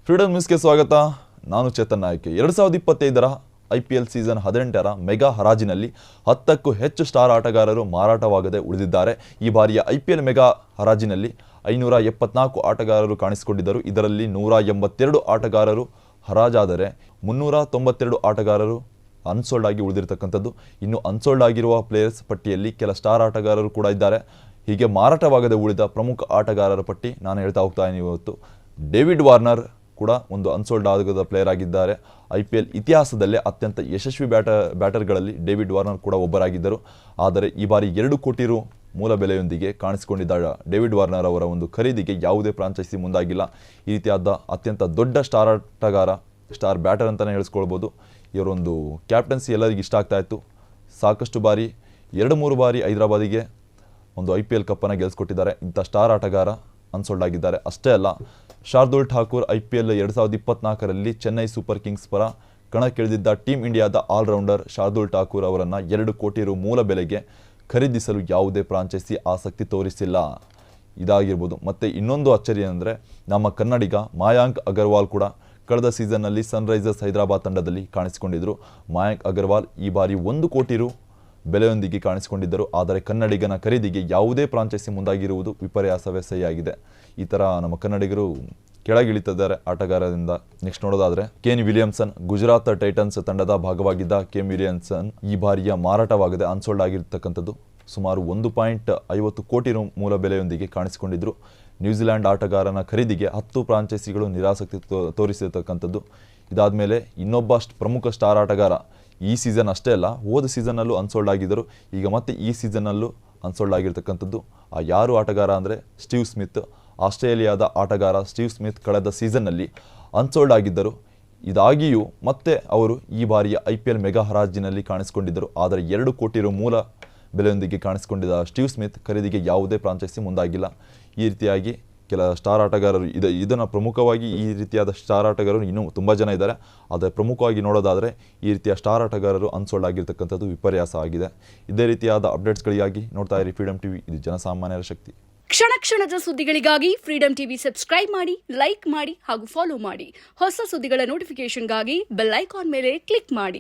Freedom ನ್ಯೂಸ್ಗೆ ಸ್ವಾಗತ. ನಾನು ಚೇತನ್ ನಾಯ್ಕ. 2025ರ IPL ಸೀಸನ್ 18ರ ಮೆಗಾ ಹರಾಜಿನಲ್ಲಿ 10ಕ್ಕೂ ಹೆಚ್ಚು ಸ್ಟಾರ್ ಆಟಗಾರರು ಮಾರಾಟವಾಗದೆ ಉಳಿದಿದ್ದಾರೆ. ಈ ಬಾರಿಯ IPL ಮೆಗಾ ಹರಾಜಿನಲ್ಲಿ 574 ಆಟಗಾರರು ಕಾಣಿಸಿಕೊಂಡಿದ್ದರು. ಇದರಲ್ಲಿ 182 ಆಟಗಾರರು ಹರಾಜಾದರೆ 392 ಆಟಗಾರರು ಅನ್ಸೋಲ್ಡ್ ಆಗಿ ಉಳಿದಿರತಕ್ಕಂಥದ್ದು. ಇನ್ನು ಅನ್ಸೋಲ್ಡ್ ಆಗಿರುವ ಪ್ಲೇಯರ್ಸ್ ಪಟ್ಟಿಯಲ್ಲಿ ಕೆಲ ಸ್ಟಾರ್ ಆಟಗಾರರು ಕೂಡ ಇದ್ದಾರೆ. ಹೀಗೆ ಮಾರಾಟವಾಗದೆ ಉಳಿದ ಪ್ರಮುಖ ಆಟಗಾರರ ಪಟ್ಟಿ ನಾನು ಹೇಳ್ತಾ ಹೋಗ್ತಾ ಇದ್ದೀನಿ. ಇವತ್ತು ಡೇವಿಡ್ ವಾರ್ನರ್ ಕೂಡ ಒಂದು ಅನ್ಸೋಲ್ಡ್ ಆಗದ ಪ್ಲೇಯರ್ ಆಗಿದ್ದಾರೆ. IPL ಇತಿಹಾಸದಲ್ಲೇ ಅತ್ಯಂತ ಯಶಸ್ವಿ ಬ್ಯಾಟರ್ಗಳಲ್ಲಿ ಡೇವಿಡ್ ವಾರ್ನರ್ ಕೂಡ ಒಬ್ಬರಾಗಿದ್ದರು. ಆದರೆ ಈ ಬಾರಿ 2 ಕೋಟಿ ರು ಮೂಲ ಬೆಲೆಯೊಂದಿಗೆ ಕಾಣಿಸಿಕೊಂಡಿದ್ದ ಡೇವಿಡ್ ವಾರ್ನರ್ ಅವರ ಒಂದು ಖರೀದಿಗೆ ಯಾವುದೇ ಫ್ರಾಂಚೈಸಿ ಮುಂದಾಗಿಲ್ಲ. ಈ ರೀತಿಯಾದ ಅತ್ಯಂತ ದೊಡ್ಡ ಸ್ಟಾರ್ ಆಟಗಾರ, ಸ್ಟಾರ್ ಬ್ಯಾಟರ್ ಅಂತಲೇ ಹೇಳಿಸ್ಕೊಳ್ಬೋದು. ಇವರೊಂದು ಕ್ಯಾಪ್ಟನ್ಸಿ ಎಲ್ಲರಿಗೂ ಇಷ್ಟ ಆಗ್ತಾ ಇತ್ತು. ಸಾಕಷ್ಟು ಬಾರಿ 2-3 ಬಾರಿ ಹೈದರಾಬಾದಿಗೆ ಒಂದು IPL ಕಪ್ಪನ್ನು ಗೆಲ್ಲಿಸ್ಕೊಟ್ಟಿದ್ದಾರೆ. ಇಂಥ ಸ್ಟಾರ್ ಆಟಗಾರ ಅನ್ಸೋಲ್ಡ್ ಆಗಿದ್ದಾರೆ. ಅಷ್ಟೇ ಅಲ್ಲ, ಶಾರ್ದೂಲ್ ಠಾಕೂರ್ IPL 2024ರಲ್ಲಿ ಚೆನ್ನೈ ಸೂಪರ್ ಕಿಂಗ್ಸ್ ಪರ ಕಣಕ್ಕಿಳಿದಿದ್ದ ಟೀಮ್ ಇಂಡಿಯಾದ ಆಲ್ರೌಂಡರ್ ಶಾರ್ದೂಲ್ ಠಾಕೂರ್ ಅವರನ್ನು 2 ಕೋಟಿ ರು ಮೂಲ ಬೆಲೆಗೆ ಖರೀದಿಸಲು ಯಾವುದೇ ಫ್ರಾಂಚೈಸಿ ಆಸಕ್ತಿ ತೋರಿಸಿಲ್ಲ. ಇದಾಗಿರ್ಬೋದು. ಮತ್ತು ಇನ್ನೊಂದು ಅಚ್ಚರಿ ಅಂದರೆ ನಮ್ಮ ಕನ್ನಡಿಗ ಮಾಯಾಂಕ್ ಅಗರ್ವಾಲ್ ಕೂಡ ಕಳೆದ ಸೀಸನ್ನಲ್ಲಿ ಸನ್ರೈಸರ್ಸ್ ಹೈದರಾಬಾದ್ ತಂಡದಲ್ಲಿ ಕಾಣಿಸಿಕೊಂಡಿದ್ದರು. ಮಾಯಾಂಕ್ ಅಗರ್ವಾಲ್ ಈ ಬಾರಿ 1 ಕೋಟಿ ರು ಬೆಲೆಯೊಂದಿಗೆ ಕಾಣಿಸಿಕೊಂಡಿದ್ದರು. ಆದರೆ ಕನ್ನಡಿಗನ ಖರೀದಿಗೆ ಯಾವುದೇ ಫ್ರಾಂಚೈಸಿ ಮುಂದಾಗಿರುವುದು ವಿಪರ್ಯಾಸವೇ ಸಹಿಯಾಗಿದೆ. ಈ ಥರ ನಮ್ಮ ಕನ್ನಡಿಗರು ಕೆಳಗಿಳಿತಿದ್ದಾರೆ ಆಟಗಾರರಿಂದ. ನೆಕ್ಸ್ಟ್ ನೋಡೋದಾದರೆ ಕೇನ್ ವಿಲಿಯಮ್ಸನ್, ಗುಜರಾತ್ ಟೈಟನ್ಸ್ ತಂಡದ ಭಾಗವಾಗಿದ್ದ ಕೇನ್ ವಿಲಿಯಮ್ಸನ್ ಈ ಬಾರಿಯ ಮಾರಾಟವಾಗದೆ ಅನ್ಸೋಲ್ಡ್ ಆಗಿರ್ತಕ್ಕಂಥದ್ದು. ಸುಮಾರು 1.50 ಕೋಟಿ ರು ಮೂಲ ಬೆಲೆಯೊಂದಿಗೆ ಕಾಣಿಸಿಕೊಂಡಿದ್ದರು. ನ್ಯೂಜಿಲೆಂಡ್ ಆಟಗಾರನ ಖರೀದಿಗೆ 10 ಫ್ರಾಂಚೈಸಿಗಳು ನಿರಾಸಕ್ತಿ ತೋರಿಸಿರ್ತಕ್ಕಂಥದ್ದು. ಇದಾದ ಮೇಲೆ ಇನ್ನೊಬ್ಬ ಪ್ರಮುಖ ಸ್ಟಾರ್ ಆಟಗಾರ ಈ ಸೀಸನ್ ಅಷ್ಟೇ ಅಲ್ಲ, ಹೋದ ಸೀಸನ್ನಲ್ಲೂ ಅನ್ಸೋಲ್ಡ್ ಆಗಿದ್ದರು. ಈಗ ಮತ್ತೆ ಈ ಸೀಸನ್ನಲ್ಲೂ ಅನ್ಸೋಲ್ಡ್ ಆಗಿರ್ತಕ್ಕಂಥದ್ದು. ಆ ಯಾರು ಆಟಗಾರ ಅಂದರೆ ಸ್ಟೀವ್ ಸ್ಮಿತ್. ಆಸ್ಟ್ರೇಲಿಯಾದ ಆಟಗಾರ ಸ್ಟೀವ್ ಸ್ಮಿತ್ ಕಳೆದ ಸೀಸನ್ನಲ್ಲಿ ಅನ್ಸೋಲ್ಡ್ ಆಗಿದ್ದರು. ಇದಾಗಿಯೂ ಮತ್ತೆ ಅವರು ಈ ಬಾರಿಯ IPL ಮೆಗಾ ಹರಾಜಿನಲ್ಲಿ ಕಾಣಿಸಿಕೊಂಡಿದ್ದರು. ಆದರೆ 2 ಕೋಟಿ ರು ಮೂಲ ಬೆಲೆಯೊಂದಿಗೆ ಕಾಣಿಸಿಕೊಂಡಿದ್ದ ಸ್ಟೀವ್ ಸ್ಮಿತ್ ಖರೀದಿಗೆ ಯಾವುದೇ ಫ್ರಾಂಚೈಸಿ ಮುಂದಾಗಿಲ್ಲ. ಈ ರೀತಿಯಾಗಿ ಕೆಲ ಸ್ಟಾರ್ ಆಟಗಾರರು ಇದನ್ನು ಪ್ರಮುಖವಾಗಿ ಈ ರೀತಿಯಾದ ಸ್ಟಾರ್ ಆಟಗಾರರು ಇನ್ನೂ ತುಂಬ ಜನ ಇದ್ದಾರೆ. ಆದರೆ ಪ್ರಮುಖವಾಗಿ ನೋಡೋದಾದರೆ ಈ ರೀತಿಯ ಸ್ಟಾರ್ ಆಟಗಾರರು ಅನ್ಸೋಲ್ಡ್ ಆಗಿರ್ತಕ್ಕಂಥದ್ದು ವಿಪರ್ಯಾಸ ಆಗಿದೆ. ಇದೇ ರೀತಿಯಾದ ಅಪ್ಡೇಟ್ಸ್ಗಳಿಗಾಗಿ ನೋಡ್ತಾ ಇರಿ ಫ್ರೀಡಮ್ ಟಿವಿ. ಇದು ಜನಸಾಮಾನ್ಯರ ಶಕ್ತಿ. ಕ್ಷಣ ಕ್ಷಣದ ಸುದ್ದಿಗಳಿಗಾಗಿ ಫ್ರೀಡಮ್ ಟಿವಿ ಸಬ್ಸ್ಕ್ರೈಬ್ ಮಾಡಿ, ಲೈಕ್ ಮಾಡಿ ಹಾಗೂ ಫಾಲೋ ಮಾಡಿ. ಹೊಸ ಸುದ್ದಿಗಳ ನೋಟಿಫಿಕೇಶನ್ಗಾಗಿ ಬೆಲ್ ಐಕಾನ್ ಮೇಲೆ ಕ್ಲಿಕ್ ಮಾಡಿ.